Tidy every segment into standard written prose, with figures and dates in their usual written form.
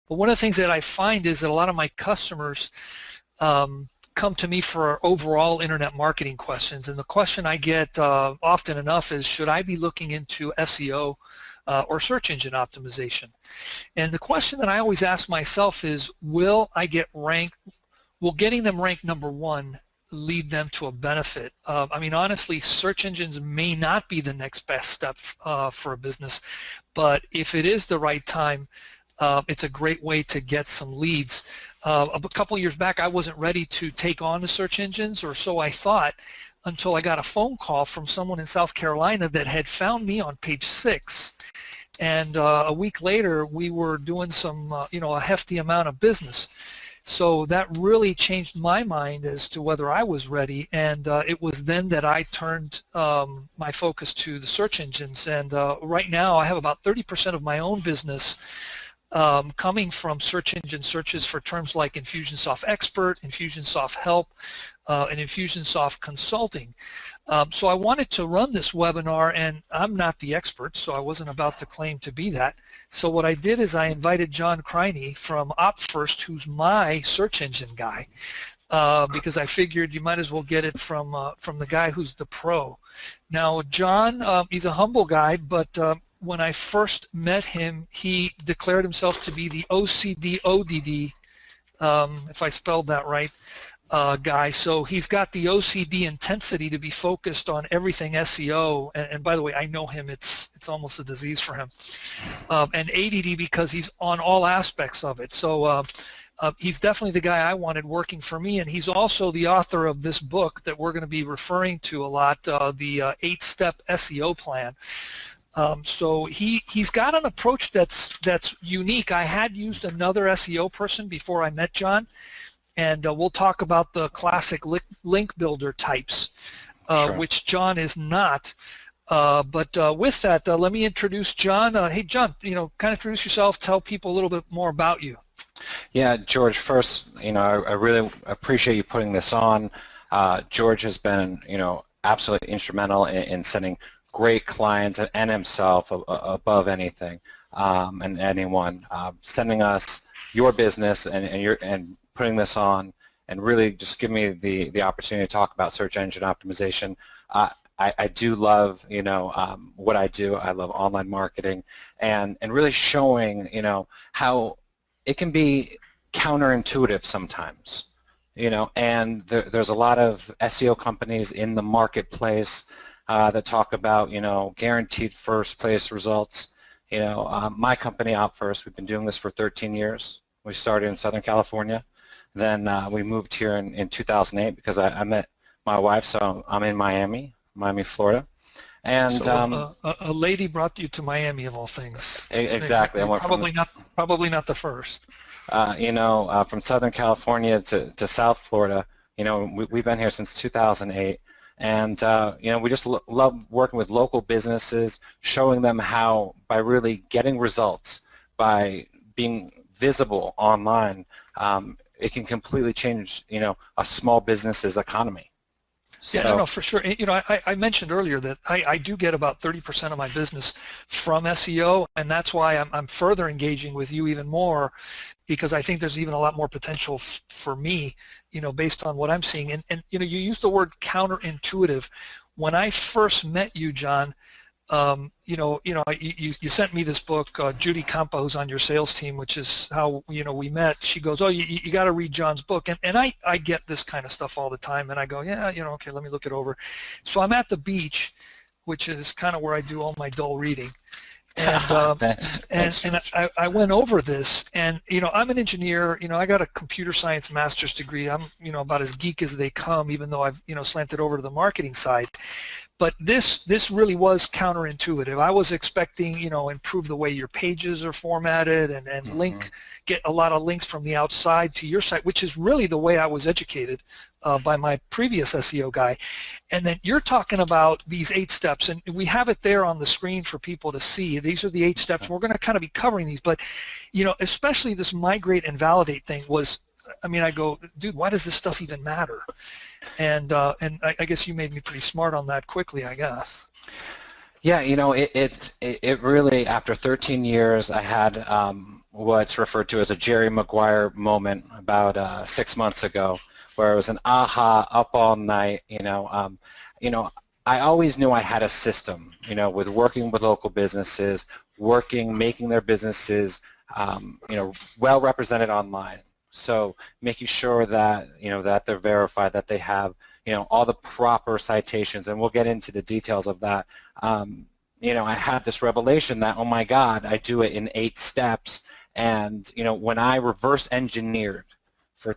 But one of the things that I find is that a lot of my customers come to me for overall internet marketing questions, and the question I get often enough is, should I be looking into SEO or search engine optimization? And the question that I always ask myself is, will getting them ranked #1 lead them to a benefit? I mean, honestly, search engines may not be the next best step for a business, but if it is the right time, it's a great way to get some leads. A couple of years back, I wasn't ready to take on the search engines, or so I thought, until I got a phone call from someone in South Carolina that had found me on page 6. And a week later, we were doing some, a hefty amount of business. So that really changed my mind as to whether I was ready, and it was then that I turned my focus to the search engines. And right now, I have about 30% of my own business coming from search engine searches for terms like Infusionsoft Expert, Infusionsoft Help, and Infusionsoft Consulting. So I wanted to run this webinar, and I'm not the expert, so I wasn't about to claim to be that. So what I did is I invited John Criney from OpFirst, who's my search engine guy, because I figured you might as well get it from the guy who's the pro. Now, John, he's a humble guy, but when I first met him, he declared himself to be the OCD ODD, if I spelled that right, guy. So he's got the OCD intensity to be focused on everything SEO, and by the way, I know him, it's almost a disease for him, and ADD because he's on all aspects of it. So he's definitely the guy I wanted working for me, and he's also the author of this book that we're going to be referring to a lot, the 8-step SEO plan. So he's got an approach that's unique. I had used another SEO person before I met John, and we'll talk about the classic link builder types, Sure. which John is not. But with that, let me introduce John. Hey, John, kind of introduce yourself. Tell people a little bit more about you. Yeah, George. First, I really appreciate you putting this on. George has been, absolutely instrumental in sending great clients and himself above anything and anyone, sending us your business and putting this on, and really just give me the opportunity to talk about search engine optimization. I do love what I do. I love online marketing and really showing how it can be counterintuitive sometimes, and there's a lot of SEO companies in the marketplace that talk about guaranteed first place results. My company OpFirst, we've been doing this for 13 years. We started in Southern California, then we moved here in 2008 because I met my wife, so I'm in Miami, Florida. And so, a lady brought you to Miami, of all things. Exactly. Probably not the first. From Southern California to South Florida, we've been here since 2008. And we just love working with local businesses, showing them how, by really getting results, by being visible online, it can completely change a small business's economy. Yeah, no, for sure. I mentioned earlier that I do get about 30% of my business from SEO, and that's why I'm further engaging with you even more, because I think there's even a lot more potential for me, based on what I'm seeing. And you used the word counterintuitive. When I first met you, John, you sent me this book, Judy Campa, who's on your sales team, which is how we met. She goes, oh, you got to read John's book, and I get this kind of stuff all the time, and I go, yeah, okay, let me look it over. So I'm at the beach, which is kind of where I do all my dull reading, and I went over this, and I'm an engineer. I got a computer science master's degree. I'm about as geek as they come, even though I've slanted over to the marketing side. But this really was counterintuitive. I was expecting, improve the way your pages are formatted and get a lot of links from the outside to your site, which is really the way I was educated by my previous SEO guy. And then you're talking about these 8 steps, and we have it there on the screen for people to see. These are the 8 steps. We're going to kind of be covering these, but especially this migrate and validate thing was, I go, dude, why does this stuff even matter? And I guess you made me pretty smart on that quickly, I guess. Yeah, you know, it really, after 13 years, I had what's referred to as a Jerry Maguire moment about 6 months ago, where it was an aha, up all night. You know, I always knew I had a system. You know, with working with local businesses, making their businesses, you know, well represented online. So making sure that that they're verified, that they have all the proper citations, and we'll get into the details of that. I had this revelation that, oh my God, I do it in 8 steps, and when I reverse engineered for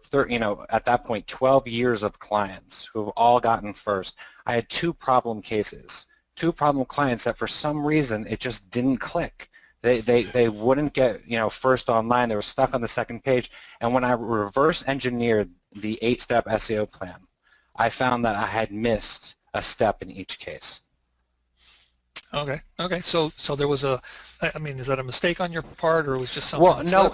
at that point 12 years of clients who have all gotten first, I had 2 problem cases, 2 problem clients that for some reason it just didn't click. They wouldn't get first online. They were stuck on the second page, and when I reverse engineered the 8-step SEO plan, I found that I had missed a step in each case. Okay. Okay. So there was I mean, is that a mistake on your part, or it was just something? Well, no,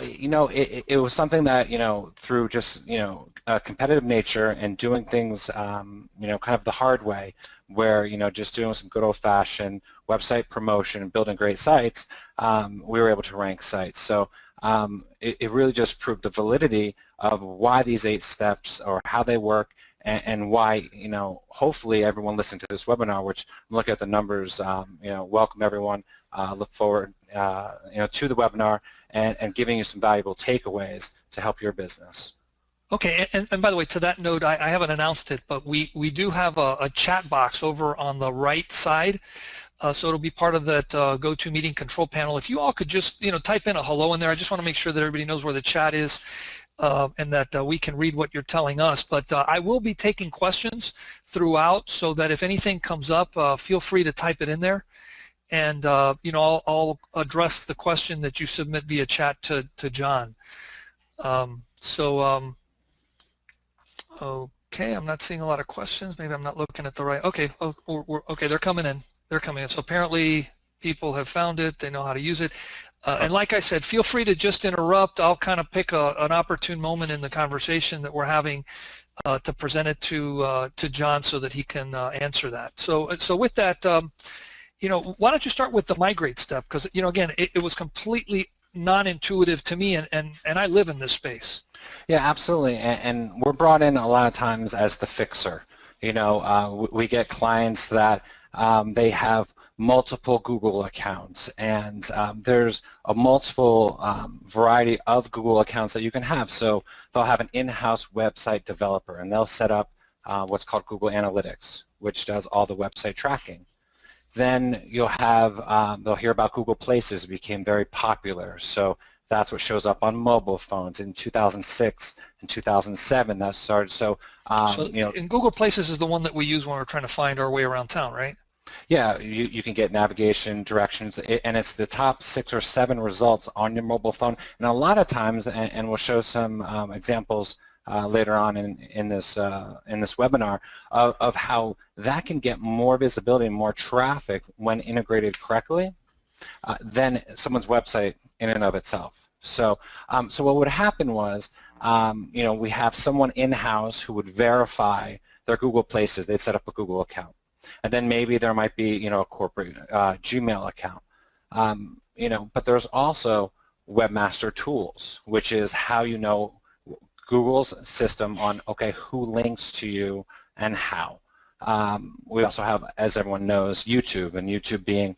it was something that through just a competitive nature and doing things kind of the hard way, where just doing some good old-fashioned website promotion and building great sites, we were able to rank sites. So it really just proved the validity of why these 8 steps, or how they work, and why, hopefully everyone listening to this webinar, which I'm looking at the numbers, welcome everyone, look forward, to the webinar and giving you some valuable takeaways to help your business. Okay, and by the way, to that note, I haven't announced it, but we do have a chat box over on the right side. So it'll be part of that GoToMeeting control panel. If you all could just type in a hello in there. I just want to make sure that everybody knows where the chat is, and that we can read what you're telling us. But I will be taking questions throughout, so that if anything comes up, feel free to type it in there, and I'll address the question that you submit via chat to John. Okay, I'm not seeing a lot of questions. Maybe I'm not looking at the right. Okay, okay, they're coming in. They're coming in. So apparently people have found it. They know how to use it. And like I said, feel free to just interrupt. I'll kind of pick an opportune moment in the conversation that we're having to present it to John, so that he can answer that. So with that, why don't you start with the migrate step? Because again, it was completely non-intuitive to me, and I live in this space. Yeah, absolutely, and we're brought in a lot of times as the fixer. We get clients that they have multiple Google accounts, and there's a multiple variety of Google accounts that you can have. So they'll have an in-house website developer, and they'll set up what's called Google Analytics, which does all the website tracking. Then you'll have, they'll hear about Google Places became very popular, so that's what shows up on mobile phones. In 2006 and 2007 that started. So, and Google Places is the one that we use when we're trying to find our way around town, right? Yeah, you can get navigation, directions, and it's the top 6 or 7 results on your mobile phone. And a lot of times, and we'll show some examples later on in this webinar of how that can get more visibility and more traffic when integrated correctly than someone's website in and of itself. So, so what would happen was, we have someone in-house who would verify their Google Places. They'd set up a Google account, and then maybe there might be a corporate Gmail account. But there's also webmaster tools, which is how Google's system on who links to you and how. We also have, as everyone knows, YouTube, and YouTube being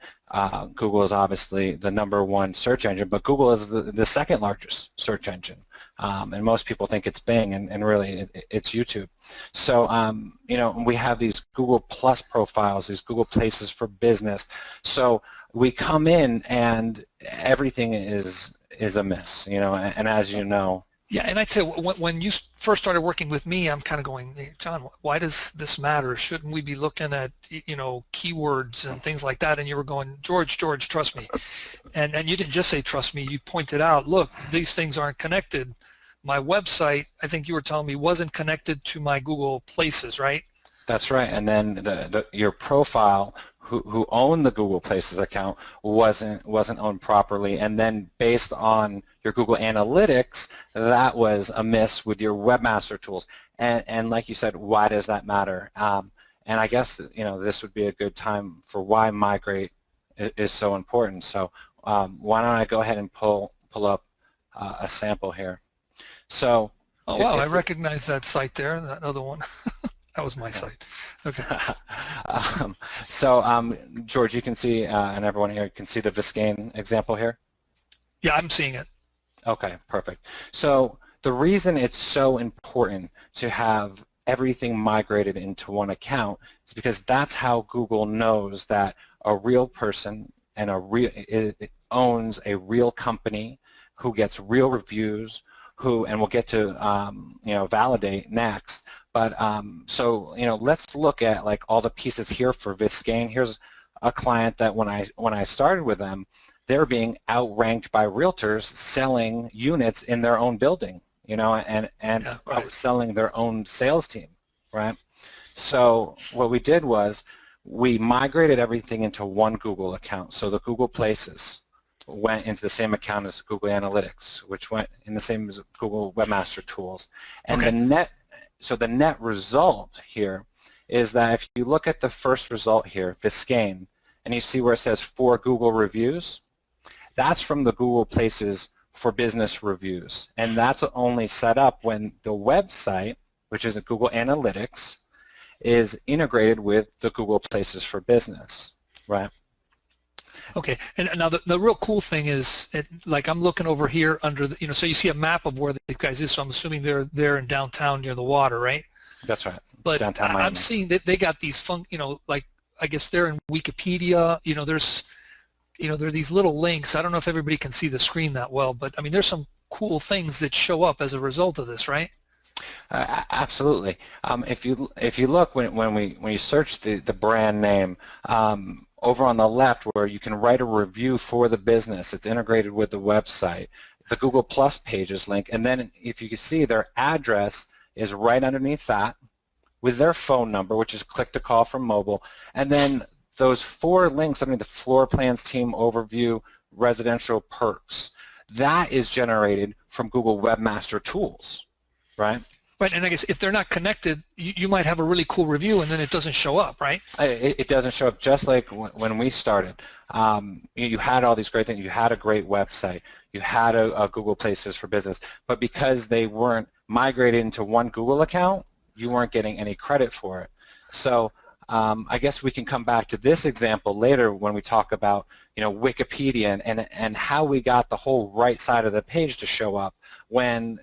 Google is obviously the #1 search engine, but Google is the second largest search engine, and most people think it's Bing, and really it's YouTube. So we have these Google Plus profiles, these Google Places for Business. So we come in and everything is a miss, and as you know. Yeah, and I tell you, when you first started working with me, I'm kind of going, hey, John, why does this matter? Shouldn't we be looking at keywords and things like that? And you were going, George, trust me. And you didn't just say trust me. You pointed out, look, these things aren't connected. My website, I think you were telling me, wasn't connected to my Google Places, right? That's right, and then your profile, who owned the Google Places account, wasn't owned properly, and then based on your Google Analytics, that was a miss with your webmaster tools. And like you said, why does that matter? And I guess this would be a good time for why migrate is so important. So why don't I go ahead and pull up a sample here. So oh wow, I recognize that site there, that other one. That was my site. Okay. George, you can see, and everyone here can see the Viscane example here? Yeah, I'm seeing it. Okay, perfect. So the reason it's so important to have everything migrated into one account is because that's how Google knows that a real person and it owns a real company who gets real reviews, and we'll get to validate next. But so let's look at like all the pieces here for Viscane. Here's a client that when I started with them, they're being outranked by realtors selling units in their own building, and Yeah, right. selling their own sales team, right? So what we did was we migrated everything into one Google account. So the Google Places went into the same account as Google Analytics, which went in the same as Google Webmaster Tools. And okay. the net result here is that if you look at the first result here, Viscane, and you see where it says 4 Google reviews, that's from the Google Places for Business reviews. And that's only set up when the website, which is a Google Analytics, is integrated with the Google Places for Business, right? Okay, and now the real cool thing is, like I'm looking over here under the, so you see a map of where these guys is. So I'm assuming they're in downtown near the water, right? That's right. But downtown Miami. I'm seeing that they got these like I guess they're in Wikipedia. There are these little links. I don't know if everybody can see the screen that well, but I mean, there's some cool things that show up as a result of this, right? Absolutely. If you look when you search the brand name, over on the left where you can write a review for the business, it's integrated with the website, the Google Plus pages link, and then if you can see their address is right underneath that with their phone number, which is click to call from mobile, and then those 4 links underneath the floor plans, team overview, residential perks, that is generated from Google Webmaster Tools, right? Right, and I guess if they're not connected, you might have a really cool review and then it doesn't show up, right? It doesn't show up, just like when we started. You had all these great things. You had a great website. You had a Google Places for Business. But because they weren't migrated into one Google account, you weren't getting any credit for it. So I guess we can come back to this example later when we talk about Wikipedia and how we got the whole right side of the page to show up when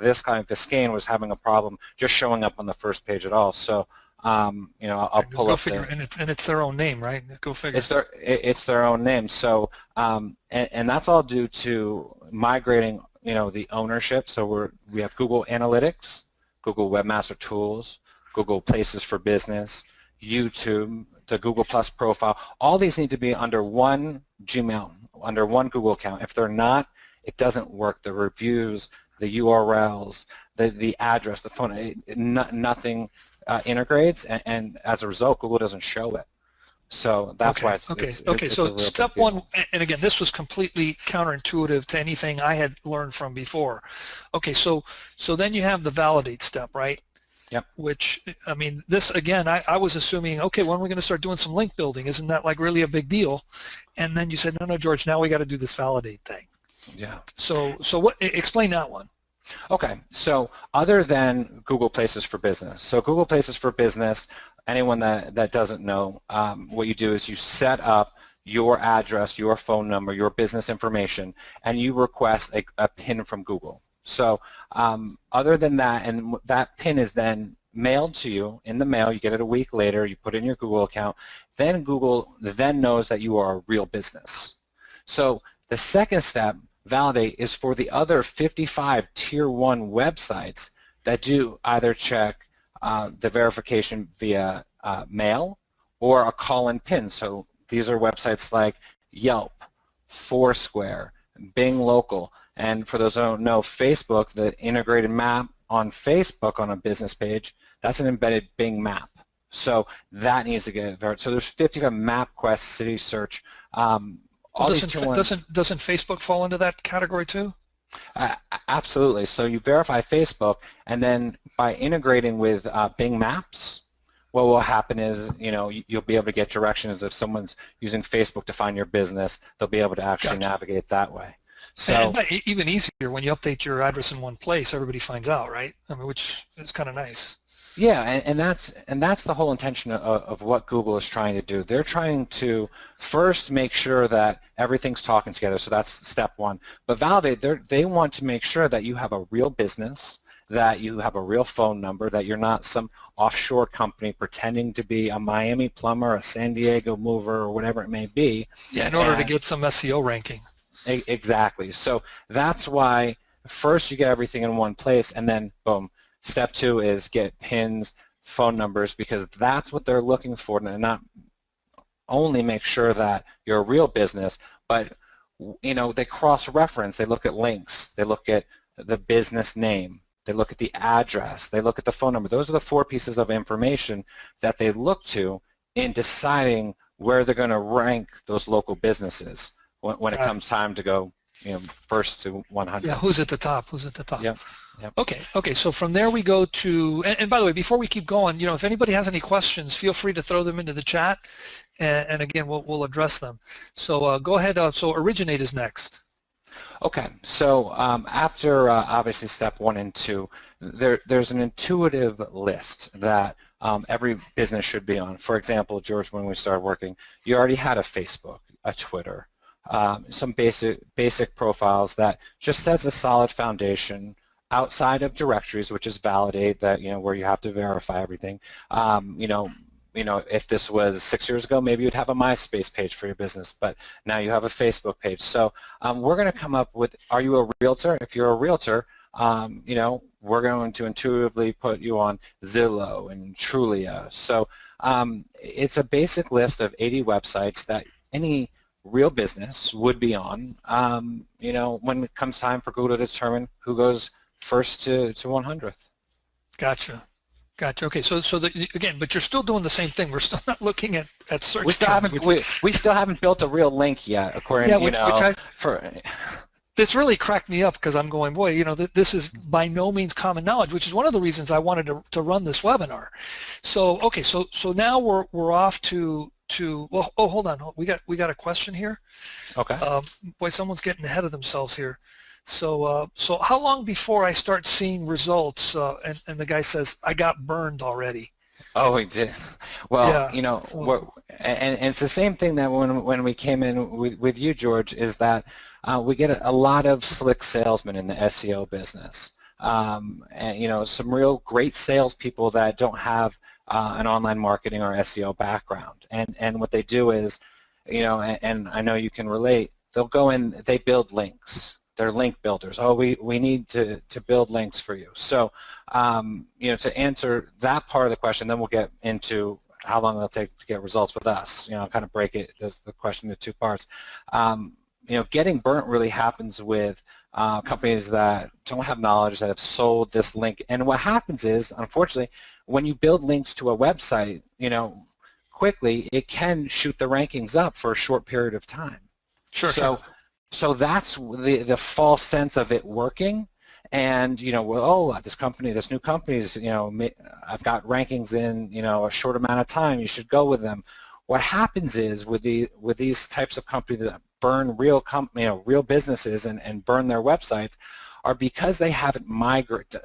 this kind of Viscane was having a problem just showing up on the first page at all. So I'll pull up figure, and it's their own name, right? Go figure. It's their own name. So and that's all due to migrating the ownership. So we have Google Analytics, Google Webmaster Tools, Google Places for Business, YouTube, the Google Plus profile. All these need to be under one Gmail, under one Google account. If they're not, it doesn't work. The reviews, the URLs, the address, the phone, nothing integrates, and as a result, Google doesn't show it. So that's why it's okay. It's So step one, and again, this was completely counterintuitive to anything I had learned from before. Okay, so then you have the validate step, right? Yep. Which, I mean, this again, I was assuming, okay, when are we going to start doing some link building? Isn't that like really a big deal? And then you said, no, George, now we got to do this validate thing. Yeah. So what? Explain that one. Okay. So other than Google Places for Business, so Google Places for Business, anyone that doesn't know, what you do is you set up your address, your phone number, your business information, and you request a PIN from Google. So other than that, and that PIN is then mailed to you in the mail, you get it a week later, you put it in your Google account, then Google then knows that you are a real business. So the second step, validate, is for the other 55 Tier 1 websites that do either check the verification via mail or a call-in PIN. So these are websites like Yelp, Foursquare, Bing Local, and for those who don't know, Facebook, the integrated map on Facebook on a business page, that's an embedded Bing map. So that needs to get verified. So there's 55 MapQuest, City Search. Doesn't Facebook fall into that category too? Absolutely. So you verify Facebook, and then by integrating with Bing Maps, what will happen is, you'll be able to get directions if someone's using Facebook to find your business. They'll be able to actually Gotcha. navigate that way. And So but even easier when you update your address in one place, everybody finds out, right? I mean, which is kind of nice. yeah, and that's the whole intention of what Google is trying to do. They're trying to first make sure that everything's talking together. So that's step one. But validate. They want to make sure that you have a real business, that you have a real phone number, that you're not some offshore company pretending to be a Miami plumber, a San Diego mover, or whatever it may be. Yeah, in order to get some SEO ranking. Exactly. So that's why first you get everything in one place, and then boom. Step two is get pins, phone numbers, because that's what they're looking for, and not only make sure that you're a real business, but they cross-reference. They look at links. They look at the business name. They look at the address. They look at the phone number. Those are the 4 pieces of information that they look to in deciding where they're going to rank those local businesses when it comes time to go, first to 100. Yeah, who's at the top? Who's at the top? Yep. Yep. Okay. So from there we go to, and by the way, before we keep going, if anybody has any questions, feel free to throw them into the chat, and again, we'll address them. So go ahead. So originate is next. Okay, so after obviously step 1 and 2, there's an intuitive list that every business should be on. For example, George, when we started working, you already had a Facebook, a Twitter, some basic profiles that just sets a solid foundation outside of directories, which is validate, that where you have to verify everything. If this was 6 years ago, maybe you'd have a MySpace page for your business, but now you have a Facebook page. So we're going to come up with, are you a realtor? If you're a realtor, we're going to intuitively put you on Zillow and Trulia. So it's a basic list of 80 websites that any real business would be on, when it comes time for Google to determine who goes first to 100th. Gotcha. Okay, so again, but you're still doing the same thing. We're still not looking at search terms. We still haven't built a real link yet, according This really cracked me up, because I'm going, boy, this is by no means common knowledge, which is one of the reasons I wanted to run this webinar. So okay, so now we're off to well, oh, hold on, we got a question here. Okay. Boy, someone's getting ahead of themselves here. So how long before I start seeing results? And the guy says, I got burned already. Oh, he did. Well, yeah, and it's the same thing that when we came in with you, George, is that we get a lot of slick salesmen in the SEO business. And some real great salespeople that don't have an online marketing or SEO background. And what they do is, and I know you can relate, they'll go in, they build links. They're link builders. Oh, we need to build links for you. So, to answer that part of the question, then we'll get into how long it'll take to get results with us. Kind of break the question into 2 parts. Getting burnt really happens with companies that don't have knowledge, that have sold this link. And what happens is, unfortunately, when you build links to a website, quickly, it can shoot the rankings up for a short period of time. Sure. So that's the false sense of it working, and this new company is, I've got rankings in a short amount of time. You should go with them. What happens is with these types of companies that burn real businesses and burn their websites, are because they haven't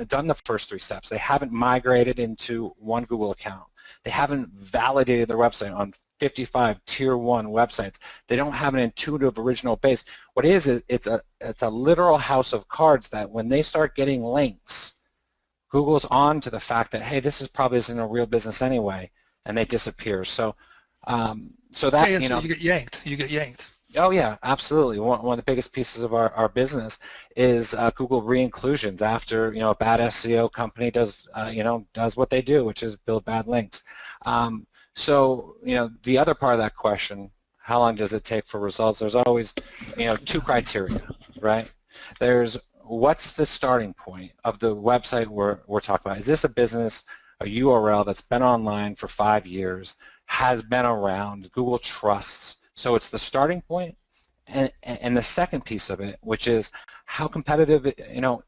done the first 3 steps. They haven't migrated into one Google account. They haven't validated their website on 55 tier 1 websites. They don't have an intuitive original base. What it is it's a literal house of cards that when they start getting links, Google's on to the fact that, hey, this probably isn't a real business anyway, and they disappear. So so that you get yanked. Oh yeah, absolutely. One of the biggest pieces of our business is Google re-inclusions after a bad SEO company does what they do, which is build bad links. So the other part of that question, how long does it take for results? There's always 2 criteria, right? There's what's the starting point of the website we're talking about. Is this a business, a URL that's been online for 5 years, has been around, Google trusts? So it's the starting point, and the second piece of it, which is how competitive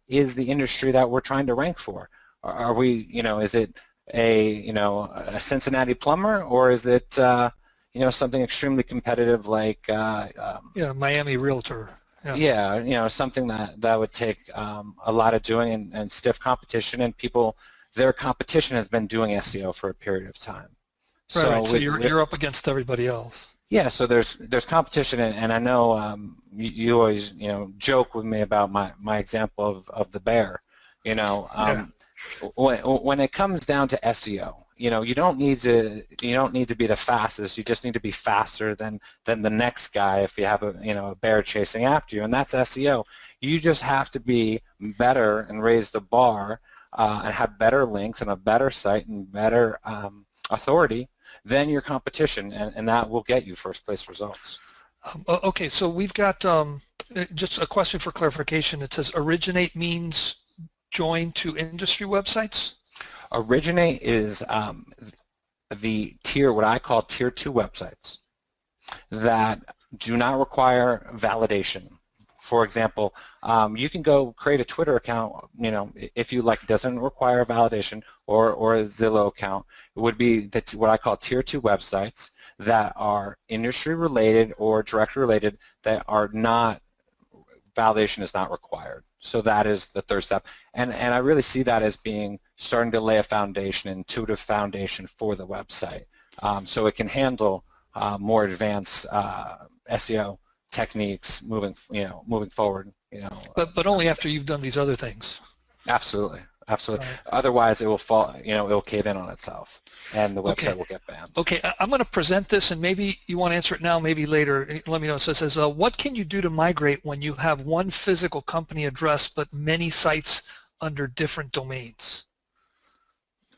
is the industry that we're trying to rank for? Are we is it a Cincinnati plumber, or is it something extremely competitive like Yeah, Miami realtor. Yeah. yeah, something that would take a lot of doing and stiff competition, and their competition has been doing SEO for a period of time. Right, So right. So you're up against everybody else. yeah, so there's competition, and I know you always joke with me about my example of the bear. Yeah. When it comes down to SEO, you don't need to be the fastest. You just need to be faster than the next guy if you have a bear chasing after you, and that's SEO. You just have to be better and raise the bar and have better links and a better site and better authority than your competition, and that will get you first place results. Okay, so we've got just a question for clarification. It says originate means join to industry websites? Originate is the tier, what I call tier 2 websites that do not require validation. For example, you can go create a Twitter account, if you like, doesn't require validation, or a Zillow account. It would be what I call tier 2 websites that are industry related or directly related, that are not, validation is not required. So that is the third step. And I really see that as being starting to lay a foundation, intuitive foundation for the website. So it can handle more advanced SEO techniques moving forward. But only after you've done these other things. Absolutely. Absolutely. Right. Otherwise, it will fall. It will cave in on itself, and the website will get banned. Okay, I'm going to present this, and maybe you want to answer it now, maybe later. Let me know. So it says, what can you do to migrate when you have one physical company address but many sites under different domains?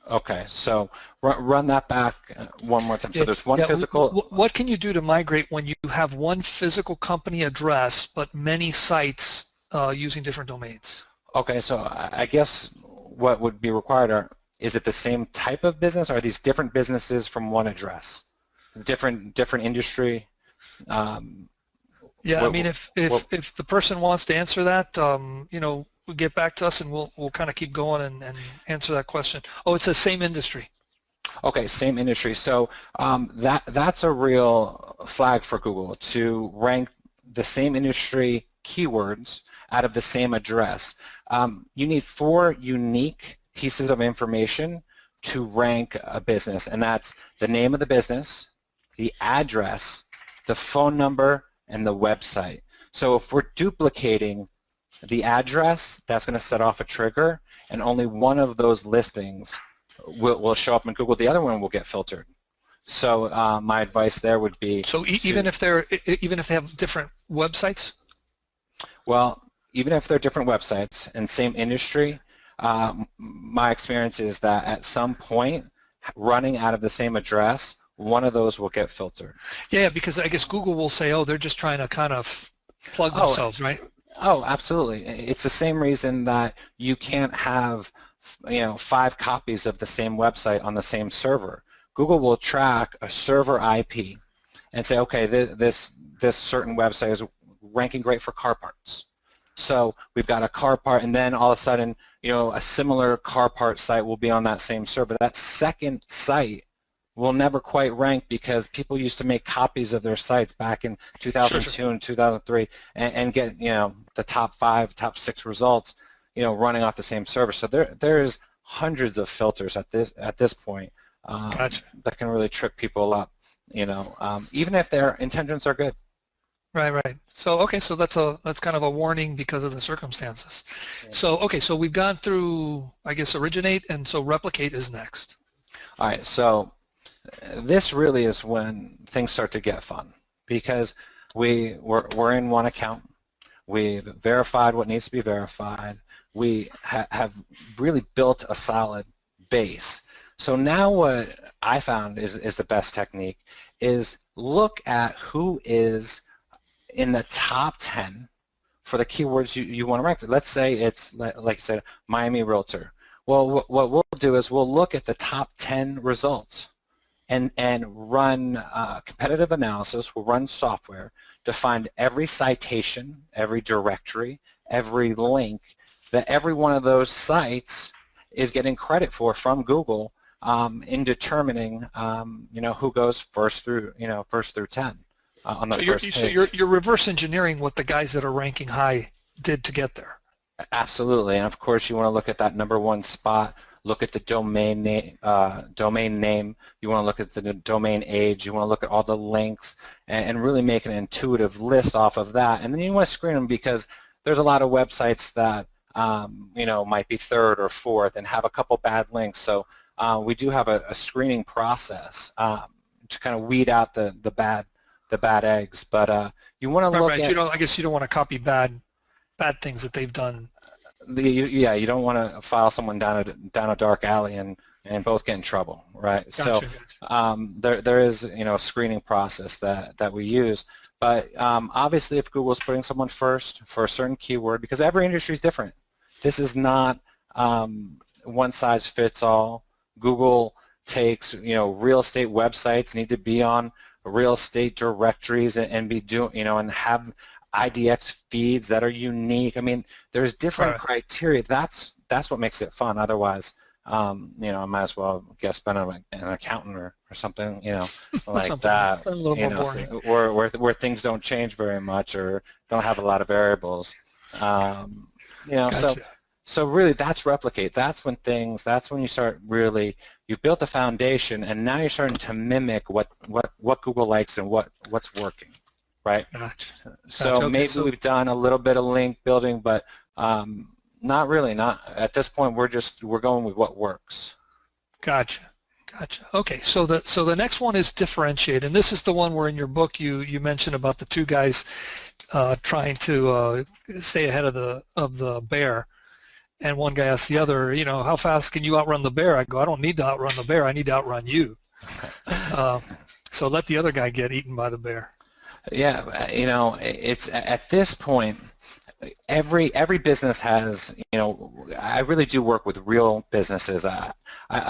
Okay, so run that back one more time. Yeah, So there's one physical. What can you do to migrate when you have one physical company address but many sites using different domains? Okay, so I guess what would be required is it the same type of business, or are these different businesses from one address? Different industry? Yeah, I mean, if the person wants to answer that, get back to us and we'll kind of keep going and answer that question. Oh, it says same industry. Okay, same industry. So that's a real flag for Google, to rank the same industry keywords out of the same address. You need 4 unique pieces of information to rank a business, and that's the name of the business, the address, the phone number, and the website. So if we're duplicating the address, that's going to set off a trigger, and only one of those listings will show up in Google. The other one will get filtered. So my advice there would be. So even if they have different websites. Well, even if they're different websites and same industry, my experience is that at some point, running out of the same address, one of those will get filtered. Yeah, because I guess Google will say, oh, they're just trying to kind of plug themselves, right? Oh, absolutely. It's the same reason that you can't have 5 copies of the same website on the same server. Google will track a server IP and say, okay, this certain website is ranking great for car parts. So we've got a car part, and then all of a sudden, a similar car part site will be on that same server. That second site will never quite rank because people used to make copies of their sites back in 2002 and 2003 and get, the top 5, top 6 results, running off the same server. So there is hundreds of filters at this point Gotcha. that can really trip people up, even if their intentions are good. Right. So okay, so that's kind of a warning because of the circumstances. Yeah. So okay, so we've gone through, I guess, originate, and so replicate is next. All right, so this really is when things start to get fun, because we're in one account, we've verified what needs to be verified, we have really built a solid base. So now what I found is the best technique is look at who is in the top 10 for the keywords you want to rank. Let's say it's, like you said, Miami Realtor. Well, what we'll do is we'll look at the top 10 results and run competitive analysis. We'll run software to find every citation, every directory, every link that every one of those sites is getting credit for from Google in determining, who goes first through 10 on the first page. So you're reverse engineering what the guys that are ranking high did to get there. Absolutely, and of course you want to look at that #1 spot. Look at the domain name. You want to look at the domain age. You want to look at all the links and really make an intuitive list off of that. And then you want to screen them because there's a lot of websites that might be third or fourth and have a couple bad links. So we do have a screening process to kind of weed out the bad eggs. But you want to look at. I guess you don't want to copy bad things that they've done. You don't want to file someone down a dark alley and both get in trouble, right? Gotcha. So there is a screening process that we use, but obviously if Google's putting someone first for a certain keyword, because every industry is different. This is not one size fits all. Google takes real estate websites need to be on real estate directories and be doing and have IDX feeds that are unique. I mean, there's different criteria. That's what makes it fun. Otherwise, I might as well guess spend on an accountant or something, like that. A little more boring. Or where things don't change very much or don't have a lot of variables. Gotcha. So really, that's replicate. That's when you start really. You built a foundation, and now you're starting to mimic what Google likes and what's working. Right. Gotcha. So okay, maybe we've done a little bit of link building, but not really. Not at this point. We're going with what works. Gotcha. Okay. So the next one is differentiate, and this is the one where in your book you mentioned about the two guys trying to stay ahead of the bear, and one guy asked the other, how fast can you outrun the bear? I go, I don't need to outrun the bear. I need to outrun you. So let the other guy get eaten by the bear. Yeah, it's at this point, every business has, I really do work with real businesses. I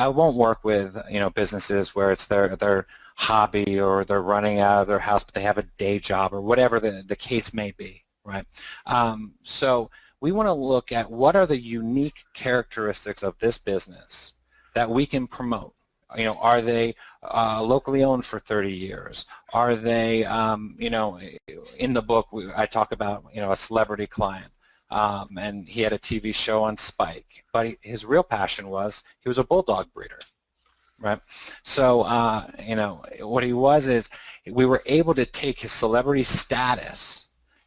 won't work with, businesses where it's their hobby or they're running out of their house, but they have a day job or whatever the case may be, right? So we want to look at what are the unique characteristics of this business that we can promote. Are they locally owned for 30 years? Are they, in the book I talk about, a celebrity client, and he had a TV show on Spike, but his real passion was he was a bulldog breeder, right? So, what he was is we were able to take his celebrity status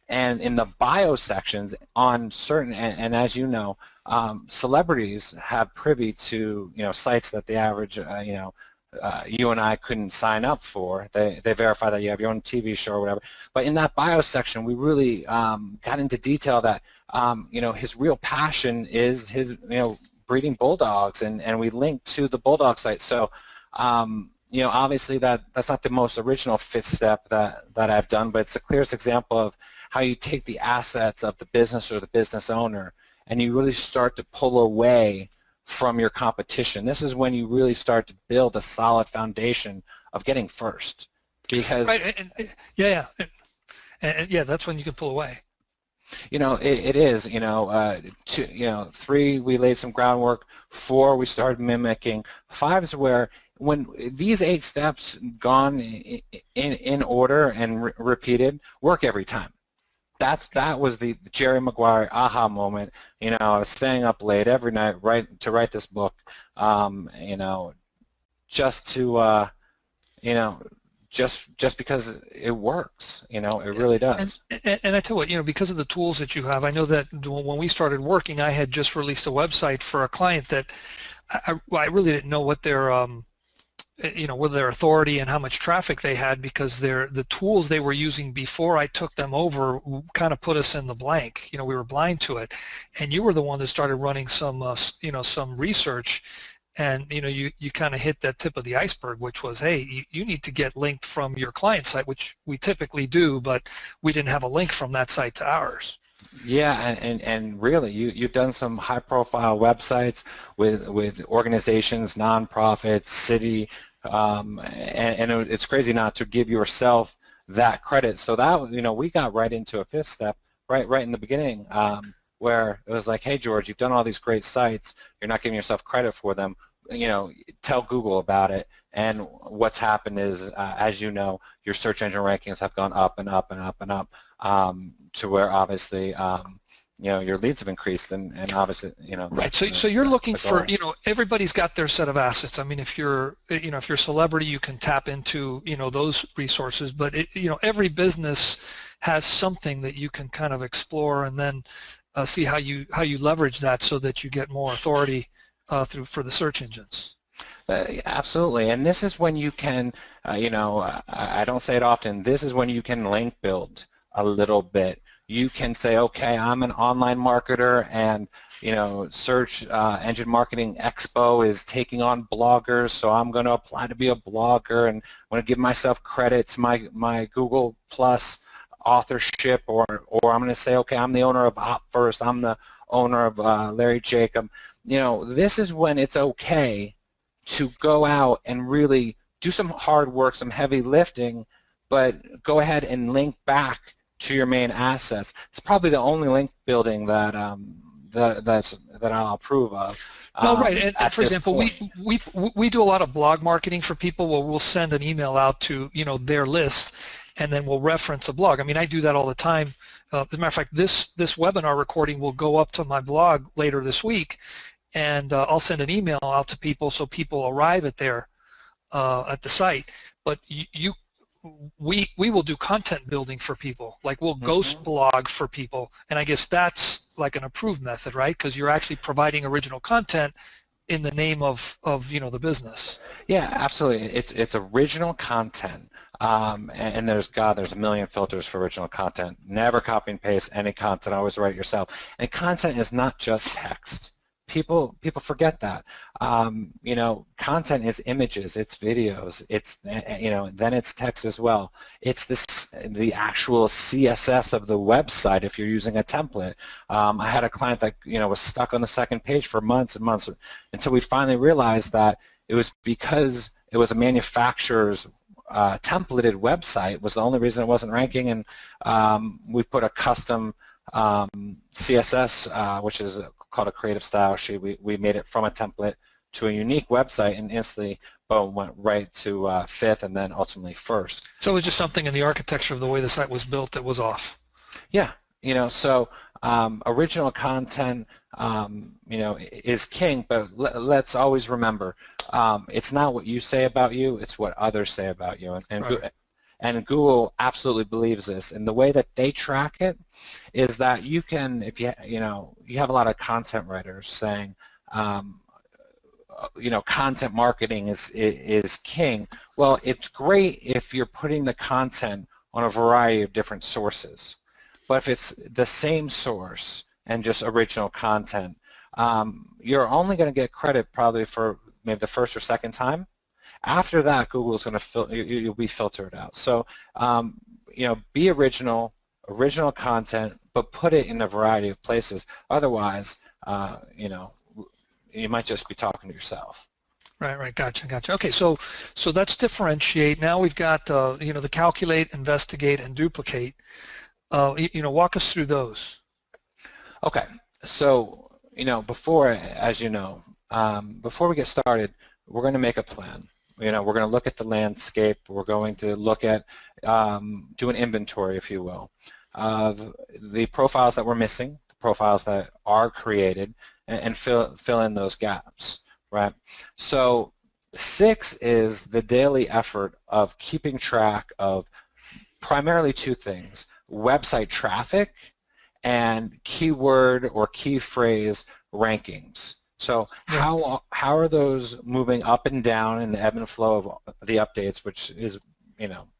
and in the bio sections on certain, and as you know, celebrities have privy to sites that the average you and I couldn't sign up for. They verify that you have your own TV show or whatever. But in that bio section, we really got into detail that his real passion is his breeding bulldogs, and we linked to the bulldog site. So obviously that's not the most original fifth step that I've done, but it's the clearest example of how you take the assets of the business or the business owner and you really start to pull away from your competition. This is when you really start to build a solid foundation of getting first. Because that's when you can pull away. It is. 3, we laid some groundwork. 4, we started mimicking. 5 is where when these 8 steps gone in order and repeated work every time. That was the Jerry Maguire aha moment. I was staying up late every night to write this book. Just to just because it works, it really does. And I tell you what, because of the tools that you have, I know that when we started working, I had just released a website for a client that I really didn't know what their with their authority and how much traffic they had, because the tools they were using before I took them over kind of put us in the blank. We were blind to it, and you were the one that started running some some research, and you kind of hit that tip of the iceberg, which was, hey, you need to get linked from your client site, which we typically do, but we didn't have a link from that site to ours. Yeah, and really, you've done some high-profile websites with organizations, nonprofits, city, and it's crazy not to give yourself that credit. So that we got right into a 5th step right in the beginning, where it was like, hey George, you've done all these great sites, you're not giving yourself credit for them. tell Google about it. And what's happened is, as you know, your search engine rankings have gone up and up and up and up, to where obviously your leads have increased, and obviously right. So you're looking for everybody's got their set of assets. I mean, if you're if you're a celebrity, you can tap into those resources, but every business has something that you can kind of explore and then see how you leverage that so that you get more authority for the search engines. Absolutely, and this is when you can, I don't say it often, this is when you can link build a little bit. You can say, okay, I'm an online marketer, and Search Engine Marketing Expo is taking on bloggers, so I'm going to apply to be a blogger, and I want to give myself credit to my Google Plus authorship, or I'm going to say, okay, I'm the owner of OpFirst, I'm the owner of Larry Jacob. This is when it's okay to go out and really do some hard work, some heavy lifting, but go ahead and link back to your main assets. It's probably the only link building that that I'll approve of. Well, right, and for example, we do a lot of blog marketing for people where we'll send an email out to their list, and then we'll reference a blog. I mean, I do that all the time. As a matter of fact, this webinar recording will go up to my blog later this week, and I'll send an email out to people so people arrive at the site. But we will do content building for people, like we'll ghost blog for people, and I guess that's like an approved method, right? Because you're actually providing original content in the name of the business. Yeah, absolutely. It's original content, and there's a million filters for original content. Never copy and paste any content. Always write it yourself. And content is not just text. People forget that. Content is images, it's videos, it's then it's text as well. It's the actual CSS of the website if you're using a template. I had a client that was stuck on the second page for months and months until we finally realized that it was because it was a manufacturer's templated website was the only reason it wasn't ranking, and we put a custom CSS, which is called a creative style sheet. We made it from a template to a unique website, and instantly, boom, went right to fifth and then ultimately first. So it was just something in the architecture of the way the site was built that was off. Yeah, so original content, is king, but let's always remember, it's not what you say about you, it's what others say about you, and Google absolutely believes this. And the way that they track it is that you can, if you have a lot of content writers saying, content marketing is king. Well, it's great if you're putting the content on a variety of different sources. But if it's the same source and just original content, you're only going to get credit probably for maybe the first or second time. After that, Google's going to you'll be filtered out. So, be original content, but put it in a variety of places. Otherwise, you might just be talking to yourself. Right. Gotcha. Okay, so that's differentiate. Now we've got the calculate, investigate, and duplicate. Walk us through those. Okay, so before we get started, we're going to make a plan. We're going to look at the landscape. We're going to look at do an inventory, if you will, of the profiles that we're missing, the profiles that are created, and fill in those gaps, right? So 6 is the daily effort of keeping track of primarily two things: website traffic and keyword or key phrase rankings. So how are those moving up and down in the ebb and flow of the updates, which is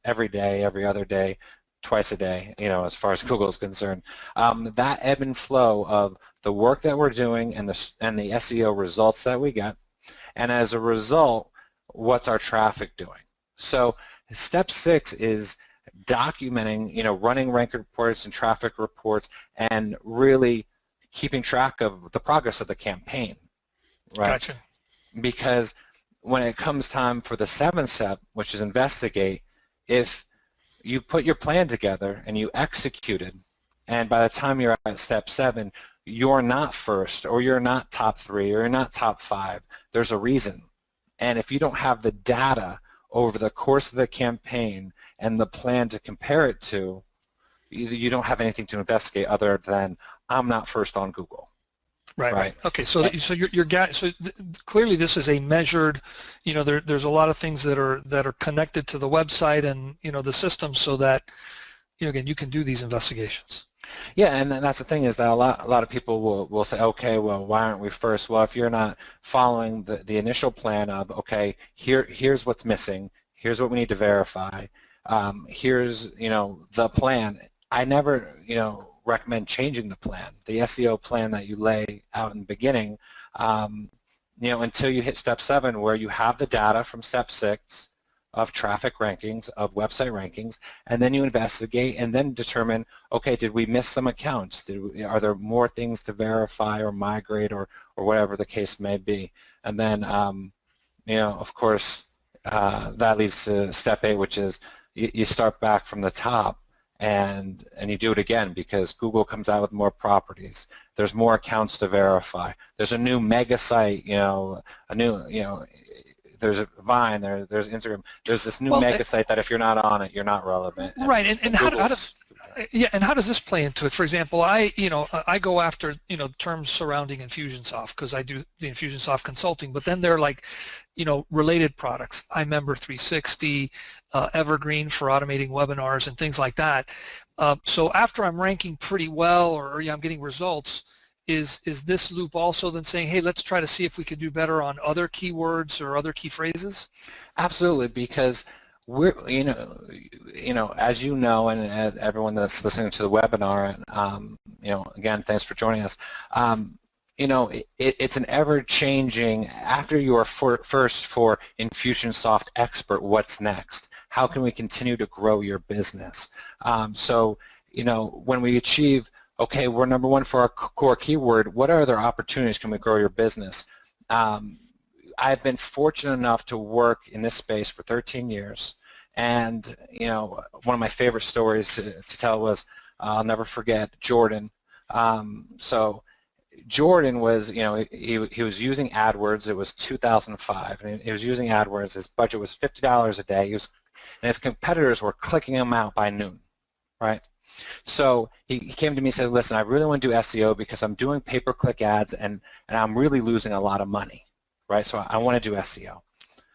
every day, every other day, twice a day, as far as Google is concerned. That ebb and flow of the work that we're doing and the SEO results that we get, and as a result, what's our traffic doing? So step 6 is documenting, running rank reports and traffic reports, and really keeping track of the progress of the campaign. Right? Gotcha. Because when it comes time for the 7th step, which is investigate, if you put your plan together and you execute it, and by the time you're at step 7, you're not first, or you're not top 3, or you're not top 5, there's a reason. And if you don't have the data over the course of the campaign and the plan to compare it to, you don't have anything to investigate other than I'm not first on Google. Right. Okay. So clearly this is a measured. There's a lot of things that are connected to the website and the system, so that again you can do these investigations. Yeah, and that's the thing, is that a lot of people will say, okay, well, why aren't we first? Well, if you're not following the initial plan of, okay, here's what's missing, here's what we need to verify, here's the plan. I never recommend changing the plan, the SEO plan that you lay out in the beginning, until you hit step 7, where you have the data from step 6 of traffic rankings, of website rankings, and then you investigate and then determine, okay, did we miss some accounts? Are there more things to verify or migrate, or whatever the case may be? And then, of course, that leads to step 8, which is you start back from the top and you do it again, because Google comes out with more properties. There's more accounts to verify. There's a new mega site, there's a Vine, there's Instagram, there's this new mega site that if you're not on it, you're not relevant. Right, and how does this play into it? For example, I go after terms surrounding Infusionsoft, because I do the Infusionsoft consulting, but then they're like related products, iMember 360, Evergreen for automating webinars and things like that. So after I'm ranking pretty well, or I'm getting results, is this loop also then saying, hey, let's try to see if we could do better on other keywords or other key phrases? Absolutely, because we're, as you know, and as everyone that's listening to the webinar, again, thanks for joining us. It's an ever-changing, after you are first for Infusionsoft Expert, what's next? How can we continue to grow your business? So, when we achieve, okay, we're number 1 for our core keyword, what other opportunities can we grow your business? I've been fortunate enough to work in this space for 13 years, and one of my favorite stories to tell was, I'll never forget, Jordan. So Jordan was, he was using AdWords. It was 2005, and he was using AdWords. His budget was $50 a day. And his competitors were clicking him out by noon, right? So he came to me and said, listen, I really want to do SEO because I'm doing pay-per-click ads and I'm really losing a lot of money, right? So I want to do SEO.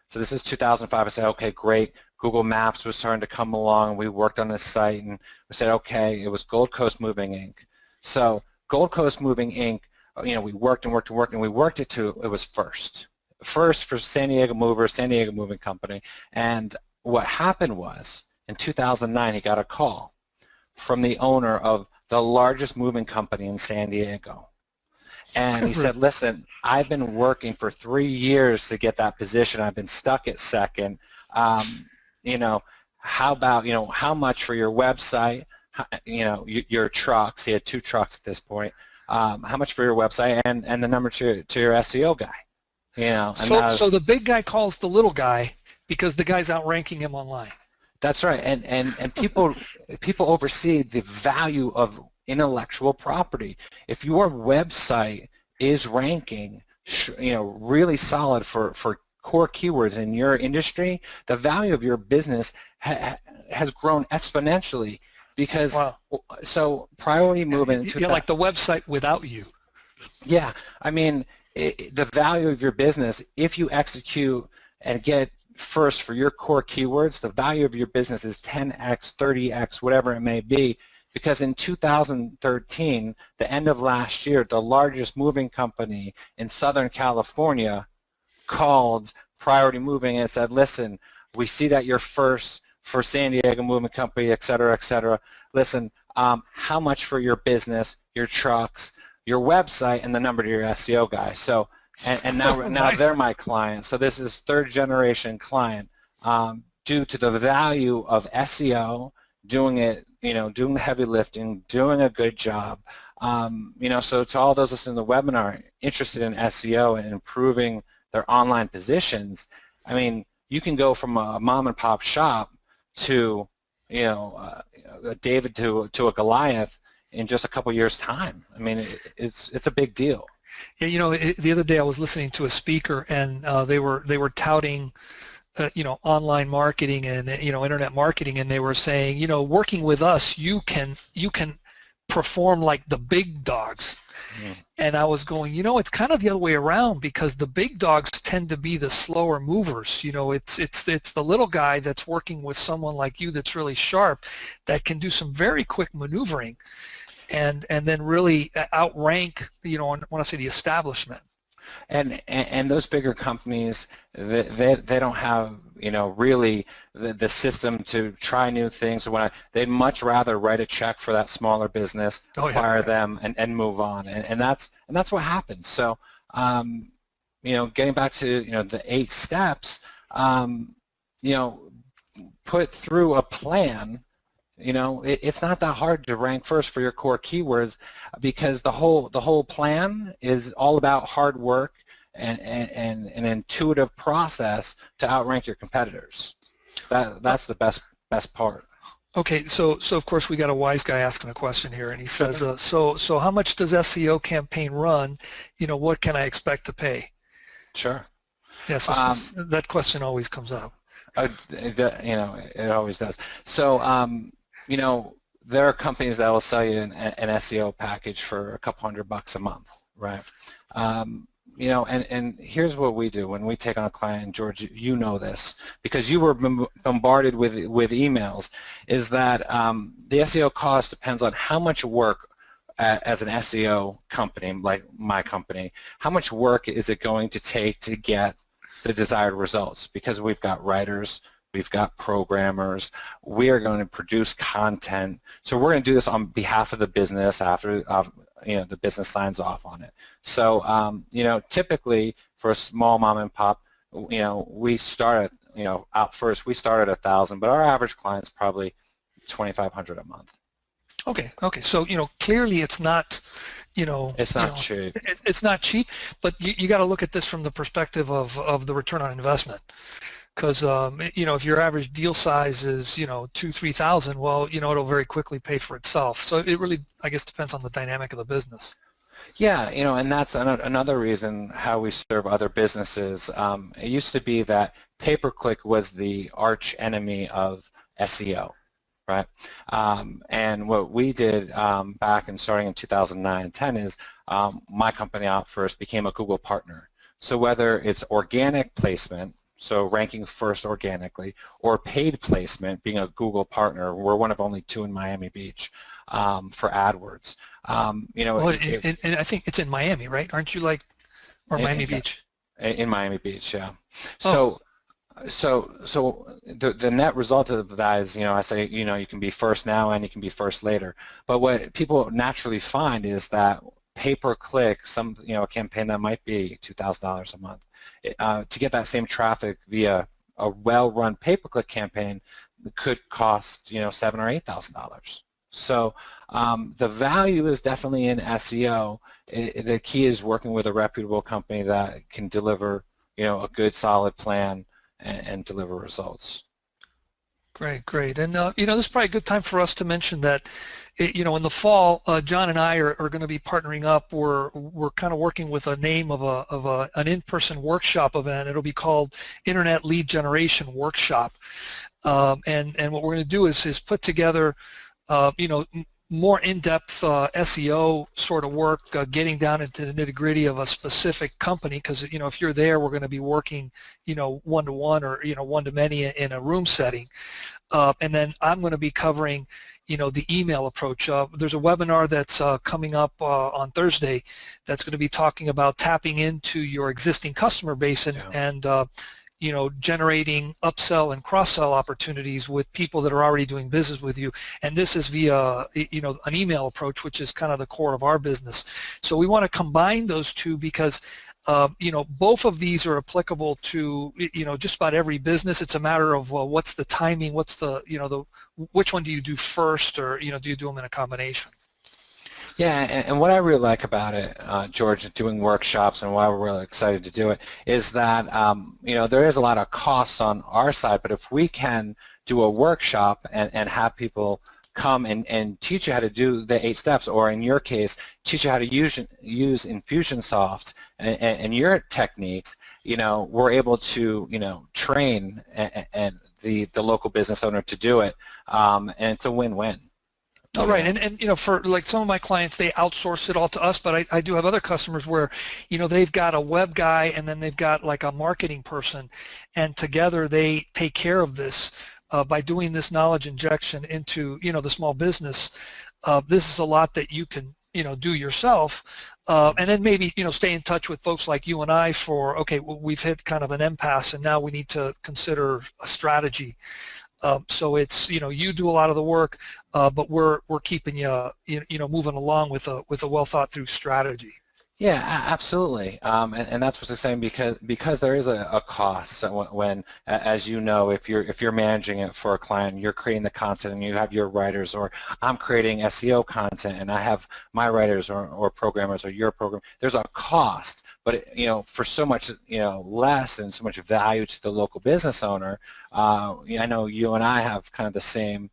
So this is 2005. I said, okay, great. Google Maps was starting to come along. We worked on this site, and we said, okay, it was Gold Coast Moving Inc. So Gold Coast Moving Inc., we worked and worked and worked, and we worked it was first for San Diego Moving Company. And what happened was, in 2009, he got a call from the owner of the largest moving company in San Diego. And he said, listen, I've been working for 3 years to get that position. I've been stuck at second. How about, how much for your website, your trucks? He had 2 trucks at this point. How much for your website, and the number to your SEO guy? So the big guy calls the little guy because the guy's outranking him online. That's right, and people oversee the value of intellectual property. If your website is ranking, really solid for core keywords in your industry, the value of your business has grown exponentially. Because so priority movement, like the website without you. Yeah, I mean, the value of your business, if you execute and get first for your core keywords, the value of your business is 10x, 30x, whatever it may be. Because in 2013, the end of last year, the largest moving company in Southern California called Priority Moving and said, listen, we see that you're first for San Diego Moving Company, et cetera, listen, how much for your business, your trucks, your website, and the number to your SEO guy. So, and now, Nice. They're my client. So this is 3rd generation client due to the value of SEO, doing it, doing the heavy lifting, doing a good job. So to all those listening to the webinar interested in SEO and improving their online positions, I mean, you can go from a mom and pop shop to, David to a Goliath in just a couple years' time. I mean, it's a big deal. Yeah, the other day I was listening to a speaker, and they were touting online marketing and internet marketing, and they were saying, working with us, you can perform like the big dogs. And I was going, it's kind of the other way around, because the big dogs tend to be the slower movers. It's the little guy that's working with someone like you that's really sharp, that can do some very quick maneuvering, and then really outrank, when I say the establishment. And those bigger companies, they don't have really the system to try new things. They'd much rather write a check for that smaller business, acquire them, and move on. And that's what happens. So getting back to the 8 steps, put through a plan. It's not that hard to rank first for your core keywords, because the whole plan is all about hard work and an intuitive process to outrank your competitors. That's the best part. Okay, so of course we got a wise guy asking a question here, and he says, so how much does SEO campaign run? What can I expect to pay? Sure. Yes, that question always comes up. It always does. So there are companies that will sell you an SEO package for a couple $100 a month, right? And here's what we do when we take on a client, and George, you know this, because you were bombarded with emails, is that the SEO cost depends on how much work, as an SEO company, like my company, how much work is it going to take to get the desired results? Because we've got writers, we've got programmers, we are going to produce content, so we're going to do this on behalf of the business after the business signs off on it. So typically for a small mom and pop, we start at out first we start at $1,000, but our average client's probably $2,500 a month. Okay. So clearly it's not it's not cheap. It's not cheap, but you got to look at this from the perspective of the return on investment. Because if your average deal size is $2,000-3,000, well it'll very quickly pay for itself. So it really, I guess, depends on the dynamic of the business. Yeah, and that's another reason how we serve other businesses. It used to be that pay-per-click was the arch enemy of SEO, right? And what we did back in starting in 2009 and 10 is my company Out First became a Google partner. So whether it's organic placement, so ranking first organically, or paid placement, being a Google partner, we're one of only 2 in Miami Beach for AdWords. And I think it's in Miami, right? Aren't you or Miami Beach? In Miami Beach, yeah. So the net result of that is, I say, you can be first now and you can be first later. But what people naturally find is that pay-per-click, a campaign that might be $2,000 a month, to get that same traffic via a well-run pay-per-click campaign could cost, $7,000 or $8,000. So the value is definitely in SEO. The key is working with a reputable company that can deliver, a good, solid plan and deliver results. Great. And this is probably a good time for us to mention that, in the fall, John and I are going to be partnering up. We're kind of working with a name of an in-person workshop event. It'll be called Internet Lead Generation Workshop, and what we're going to do is put together, more in-depth SEO sort of work, getting down into the nitty-gritty of a specific company, because if you're there, we're going to be working one-to-one or one-to-many in a room setting, and then I'm going to be covering the email approach. There's a webinar that's coming up on Thursday that's going to be talking about tapping into your existing customer base and generating upsell and cross-sell opportunities with people that are already doing business with you. And this is via, an email approach, which is kind of the core of our business. So we want to combine those two because, both of these are applicable to, just about every business. It's a matter of what's the timing, what's which one do you do first, or, do you do them in a combination? Yeah, and what I really like about it, George, doing workshops, and why we're really excited to do it, is that there is a lot of costs on our side, but if we can do a workshop and have people come and teach you how to do the 8 steps, or in your case, teach you how to use Infusionsoft and your techniques, we're able to, train and the local business owner to do it, and it's a win-win. Oh, right, and for like some of my clients, they outsource it all to us, but I do have other customers where, they've got a web guy and then they've got like a marketing person, and together they take care of this by doing this knowledge injection into, the small business. This is a lot that you can, do yourself, and then maybe, stay in touch with folks like you and I for, okay, well, we've hit kind of an impasse and now we need to consider a strategy. So it's, you do a lot of the work, but we're keeping you, moving along with a well thought through strategy. Yeah, absolutely, and that's what I'm saying, because there is a cost. So when, as you know, if you're managing it for a client, you're creating the content and you have your writers, or I'm creating SEO content and I have my writers or programmers or your program. There's a cost, but for so much less and so much value to the local business owner. I know you and I have kind of the same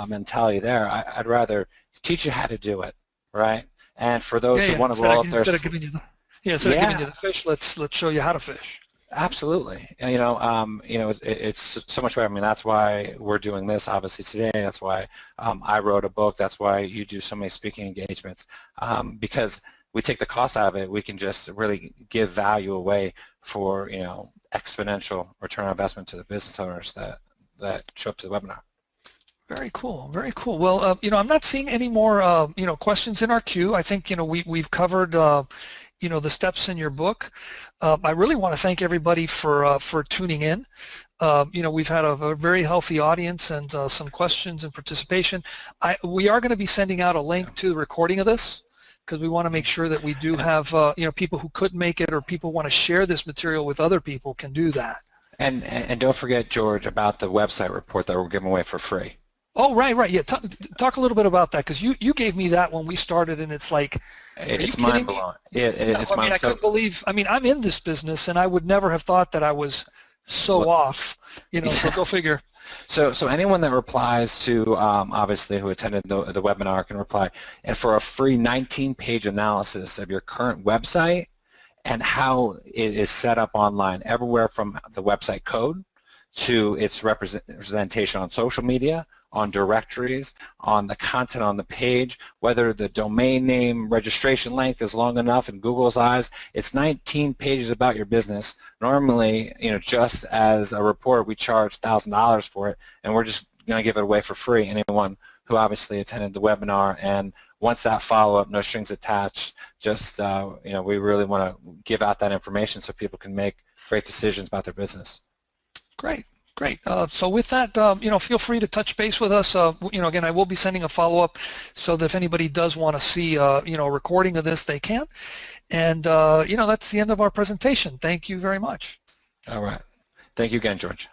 mentality there. I'd rather teach you how to do it, right? And for those who want to roll up their instead of giving you the fish, let's show you how to fish. Absolutely. It's so much better. I mean, that's why we're doing this obviously today. That's why I wrote a book. That's why you do so many speaking engagements, because we take the cost out of it. We can just really give value away for exponential return on investment to the business owners that show up to the webinar. Very cool, very cool. Well, I'm not seeing any more, questions in our queue. I think, we've covered, the steps in your book. I really want to thank everybody for tuning in. We've had a very healthy audience and some questions and participation. We are going to be sending out a link to the recording of this, because we want to make sure that we do have, people who couldn't make it or people want to share this material with other people can do that. And don't forget, George, about the website report that we're giving away for free. Oh, right. Yeah, talk a little bit about that, because you gave me that when we started, and it's like, it's mind-blowing. I couldn't believe. I mean, I'm in this business, and I would never have thought that I was so off. So go figure. So anyone that replies to, obviously, who attended the webinar can reply, and for a free 19-page analysis of your current website and how it is set up online, everywhere from the website code to its representation on social media, on directories, on the content on the page, whether the domain name registration length is long enough in Google's eyes. It's 19 pages about your business. Normally, just as a report, we charge $1,000 for it, and we're just going to give it away for free. Anyone who obviously attended the webinar and wants that follow-up, no strings attached, just, we really want to give out that information so people can make great decisions about their business. Great. So with that, feel free to touch base with us. Again, I will be sending a follow-up so that if anybody does want to see, a recording of this, they can. And, that's the end of our presentation. Thank you very much. All right. Thank you again, George.